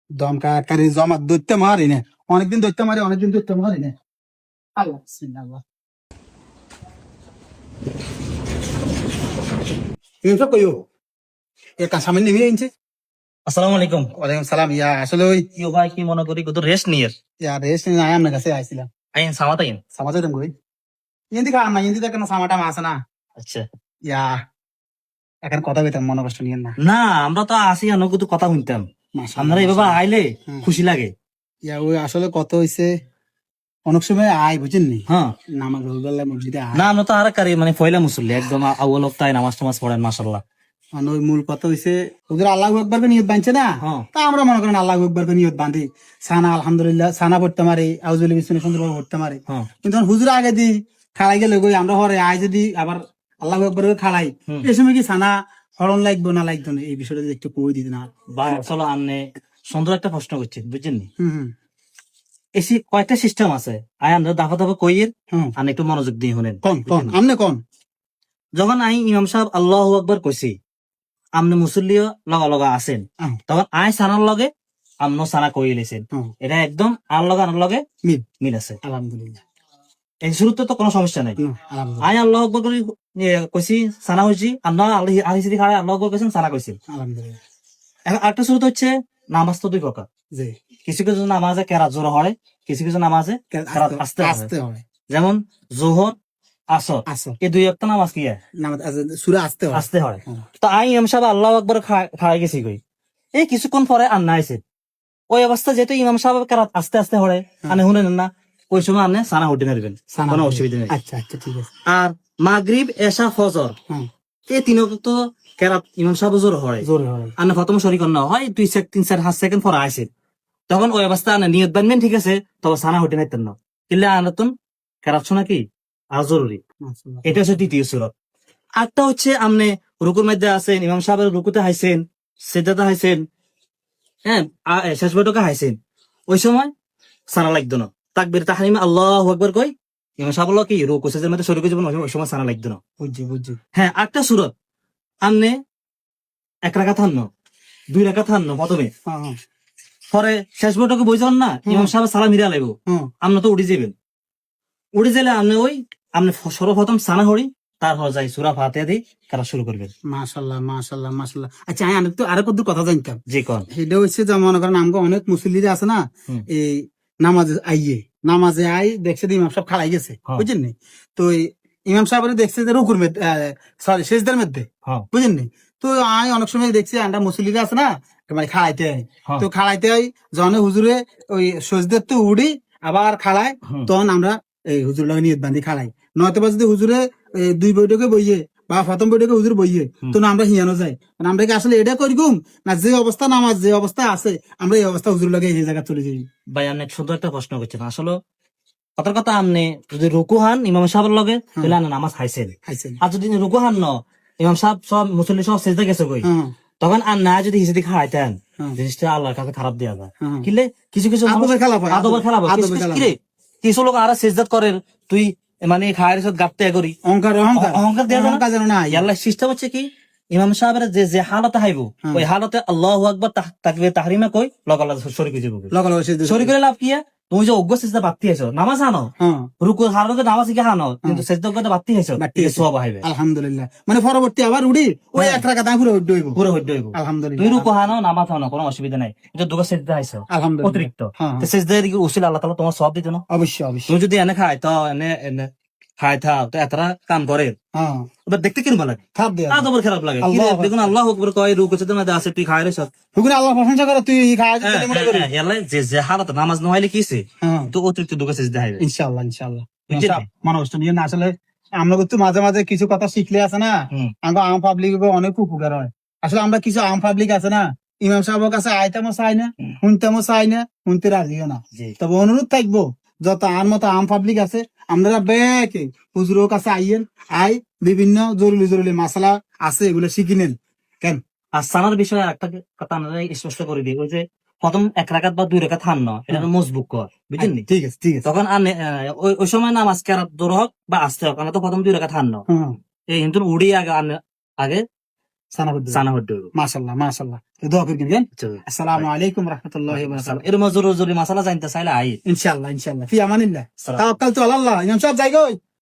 দমকা কারি জমা দৈত্য মারি নে, অনেকদিন দৈত্য মারি, অনেকদিন দৈত্য মারি নে। আল্লাহ বিসমিল্লাহ আল্লাহ। তুমি সব কইও এ কাঁচামাল নেমে আনছে। আসসালামু আলাইকুম। ওয়ালাইকুম সালাম। ইয়া আসলে ওই ইয়ো ভাই কি মনে করি কত রেস্ট নিয়ে ইয়া রেস নাই আপনার কাছে আইছিলাম। আইন সামাতাইন। সামাজে দেন কই ইন্দি খা না, ইন্দি দেখেন সামাটা মাছ না। আচ্ছা, ইয়া এখন কথা কইতাম, মনে কষ্ট নিয়েন না। না আমরা তো আসি আনো কত কথা শুনতাম, মাশাআল্লাহ আপনারা এইভাবে মাশাআল্লাহ। আইলে হুম। খুশি লাগে। ইয়া ওই আসলে কত হইছে, অনেক সময় আয় বুঝেন নি, হ্যাঁ, নামাজ রোজগাল্লা মসজিদে আয়। না আমরা তো আর কারি মানে পয়লা মুসল্লি একদম আউয়াল তাই নামাজ টামাজ পড়েন মাশাআল্লাহ। মানে ওই মূল কথা হইছে ওদের আল্লাহু আকবার কে নিয়ত বানছে না। হ্যাঁ তা আমরা মনে করেন আল্লাহু আকবার কে নিয়ত বাঁধি, সানা আলহামদুলিল্লাহ সানা পড়তে মারি, আউযুল বিসমিল্লাহ সুন্দরভাবে পড়তে মারি। হ্যাঁ। কিন্তু যখন হুজুর আগে দি খাড়াই গেলে কই আমরা হরে আয় যদি আবার আল্লাহু আকবার করে খাড়াই, হুম। এই সময় কি সানা হরণ লাগবে না লাগতো না, এই বিষয়টা যদি একটু কই দিতে না। ভাই আসলে আন্নে সুন্দর একটা প্রশ্ন করছেন বুঝছেন নি। হুম হুম এসি কয়টা সিস্টেম আছে আই আমরা দাফা দাফা কইয়ের হুম। আর একটু মনোযোগ দিয়ে শুনেন। কোন কোন আমনে কোন। যখন আই ইমাম সাহেব আল্লাহু আকবার কইছি, আমনে মুসল্লিও লগা লগা আছেন, হুম, তখন আয় সানার লগে আমনো সানা কই লেছেন, হুম। এটা একদম আর লগে আনার লগে মিল মিল আছে। আলহামদুলিল্লাহ। এই শুরুতে তো কোনো সমস্যা নাই। আলহামদুলিল্লাহ আয় আল্লাহ আকবার করি কইছি সানা হইছি, আল্লাহ আল্লাহ আলিসি খায় আল্লাহ আকবার কইছেন সানা কইছেন। আলহামদুলিল্লাহ। এখন আরেকটা শুরুতে হচ্ছে নামাজ তো দুই প্রকার। জি কিছু কিছু নামাজে কেরাত জোর হয়, কিছু কিছু নামাজে কেরাত আস্তে হয়। আস্তে হয়। যেমন জোহর আসর আসো এই দুই একটা নামাজ কি হয়? নামাজ সুরা আসতে হয়। আস্তে হয়। হুম, তো আই ইমাম সাহেব আল্লাহ আকবার খাই গেছি কই, এই কিছুক্ষণ পরে আন্না আইছে, ওই অবস্থা যেহেতু ইমাম সাহেব কেরাত আস্তে আস্তে হরে আনে শুনেন না, ওই সময় আপনি সানা উঠে নেবেন, সানা কোনো হবে। অসুবিধা নেই। আচ্ছা আচ্ছা ঠিক আছে। আর মাগরিব এশা ফজর হ্যাঁ এই তিনক তো কেরাত ইমাম সাহেব জোর হয়, জোরে হয়। আনে প্রথম শরীক না হয় 2 3 4 5 সেকেন্ড পরে আসে, তখন ওই অবস্থা আনে নিয়ত বানবেন ঠিক আছে, তবে সানা হইতে নাইতেন না, কিল্লে আনাতুন কেরাত শোনা কি আর জরুরি। মাশাআল্লাহ। এটা হচ্ছে দ্বিতীয় সুরত। আরেকটা হচ্ছে আমনে রুকুর মধ্যে আছেন, ইমাম সাহেবের রুকুতে হাইছেন, সেদাতে হাইছেন, হ্যাঁ শেষ বৈঠকে হাইছেন, ওই সময় সানা লাগতো না, তাকবীর তাহরিমে আল্লাহু আকবার কই ইমাম সাহেব বলল কি রুকু সেজদার মধ্যে শরীক জীবন ওই সময় সানা লাগতো না। বুঝছি বুঝছি। হ্যাঁ আরেকটা সুরত, আমনে 1 রাকাত হান্ন 2 রাকাত হান্ন প্রথমে, হ্যাঁ হ্যাঁ পরে শেষ বৈঠকে বই যান না, ইমাম সাহেব সালাম হিরা লাগবো, হ্যাঁ। আপনি তো উঠে যাবেন, উঠে গেলে আপনি ওই আপনি সর্বপ্রথম সানা হরি, তারপর যাই সূরা ফাতিহা দিয়ে কারা শুরু করবেন। মাশাআল্লাহ মাশাআল্লাহ মাশাআল্লাহ। আচ্ছা আমি আরেকটু আরেক কথা জানতাম। জি কোন। সেটা হচ্ছে যে মনে করেন আমাকে অনেক মুসল্লিরা আছে না, হুম। এই নামাজে আই দেখছে যে ইমাম সাহেব খাড়াই গেছে হ্যাঁ। বুঝছেন নি। তো এই ইমাম সাহেব দেখছে যে রুকুর মধ্যে, সরি সেজদার মধ্যে হ্যাঁ বুঝেন নি। তো আমি অনেক সময় দেখছি আন্ডা মুসল্লিরা আছে না, মানে খাড়াইতে হয়। হ্যাঁ। তো খাড়াইতে হয় যখন হুজুরে ওই সজদের তো উড়ি আবার খাড়ায়, হুম। তখন আমরা এই হুজুর লাগে নিয়ত বান্ধি খাড়াই। নয়তো বা যদি হুজুরে দুই বৈঠকে বইয়ে বা প্রথম বৈঠকে হুজুর বইয়ে, তো না আমরা হিয়ানো যাই, মানে আমরা কি আসলে এটা করিগুম না, যে অবস্থা নামাজ যে অবস্থা আছে আমরা এই অবস্থা হুজুর লাগে এই জায়গা চলে যাই। ভাই আপনি সুন্দর একটা প্রশ্ন করছেন। আসলে কথার কথা আপনি যদি রুকু হান ইমাম সাহেবের লগে তাহলে আপনি নামাজ খাইছেন, খাইছেন। আর যদি রুকু হান ন ইমাম সাহেব সব মুসল্লি সব সেজদা গেছে কই, হ্যাঁ তখন আর না যদি হিসেবে খাইতেন হ্যাঁ জিনিসটা আল্লাহর কাছে খারাপ দেওয়া যায়। হ্যাঁ। কিলে কিছু কিছু মানুষ আদবের খেলাফ হয়, আদবের খেলা হয়। আদবের খেলাফ কিরে হয়। কিছু লোক আর সেজদাত করেন, তুই মানে খায়ের সাথে গাপতে করি অহংকার অহংকার অহংকার দেওয়া যায় অহংকার যেন না না। আল্লাহ সিস্টেম হচ্ছে কি ইমাম সাহেবের যে যে হালতে হাইব ওই হালতে আল্লাহু আকবার তাকবীর তাহরিমা কই লগ আল্লাহ শরীক হয়ে যাবে। লগা লগা সেজদা শরীক করে লাভ কি? তুমি যে অজ্ঞ সেজদা বাড়তি আছো নামাজ আনো, হ্যাঁ রুকু হারকে নামাজ কি হানো কিন্তু সেজদা করতে বাড়তি আছো বাড়তি আছে। সওয়াব হইবে আলহামদুলিল্লাহ। মানে পরবর্তী আবার উড়ি ওই এক রাকাত পুরো উঠে হইব। পুরো হইতে হইব। তুই আলহামদুলিল্লাহ রুকু হানো নামাজ হানো কোনো অসুবিধা নাই, কিন্তু দুটো সেজদা আইছো আলহামদুলিল্লাহ। অতিরিক্ত, হ্যাঁ তো সেজদা দিকে উসিল আল্লাহ তাআলা তোমার সওয়াব দিত না। অবশ্যই অবশ্যই। তুমি যদি এনে খাই তো এনে এনে খাই থাও তো এতরা কাম করে হ্যাঁ ওটা দেখতে কিরম লাগে, খারাপ দেয়া আদবর খারাপ লাগে। কি রে আল্লাহু দেখুন আল্লাহ আকবার কয় রুকু সেজদা মধ্যে আছে তুই খাই রে সব। হুকুন আল্লাহ প্রশংসা করে তুই খাওয়া যেতে মনে করি। যে যে হালত নামাজ না হইলে কিছে হ্যাঁ তো অতিরিক্ত দুটো সেজদা হইবে। ইনশাআল্লাহ ইনশাআল্লাহ। বুঝছেন? মানুষ নিয়ে না আসলে আমরা কিন্তু মাঝে মাঝে কিছু কথা শিখলে আছে না, হুম। আমরা আম পাবলিক অনেক উপকার হয়। আসলে আমরা কিছু আম পাবলিক আছে না, ইমাম সাহেবের কাছে আইতামও চাই না, শুনতেমও চাই না, শুনতে রাজিও না। জি। তবে অনুরোধ থাকবো যত আর মতো আম পাবলিক আছে আপনারা বেকে হুজুরের কাছে আইয়েন, আই বিভিন্ন জরুরি জরুরি মাসালা আছে এগুলো শিখি নেন কেন। আর সানার বিষয়ে একটা কথা আমরা স্পষ্ট করে দিই, ওই যে প্রথম 1 রাকাত বা 2 রাকাত হান না এটা মজবুক কর বুঝছেন নি। ঠিক আছে ঠিক আছে। তখন আর ওই সময় নামাজ কেরাত দূর হোক বা আসতে হোক আমরা তো প্রথম 2 রাকাত হান না হ্যাঁ এই কিন্তু উড়ি আগে আগে সানা হদ্দ সানা হদ্দ মাশাআল্লাহ মাশাআল্লাহ তো দোয়া করি কেন আচ্ছা আসসালামু আলাইকুম রাহমাতুল্লাহি ওয়া বারাকাতুহু এর মজুর জরুরি মাসালা জানতে চাইলে আই ইনশাআল্লাহ ইনশাআল্লাহ ফি আমানিল্লাহ তাওয়াক্কালতু আলাল্লাহ ইমাম সাহেব যাই গই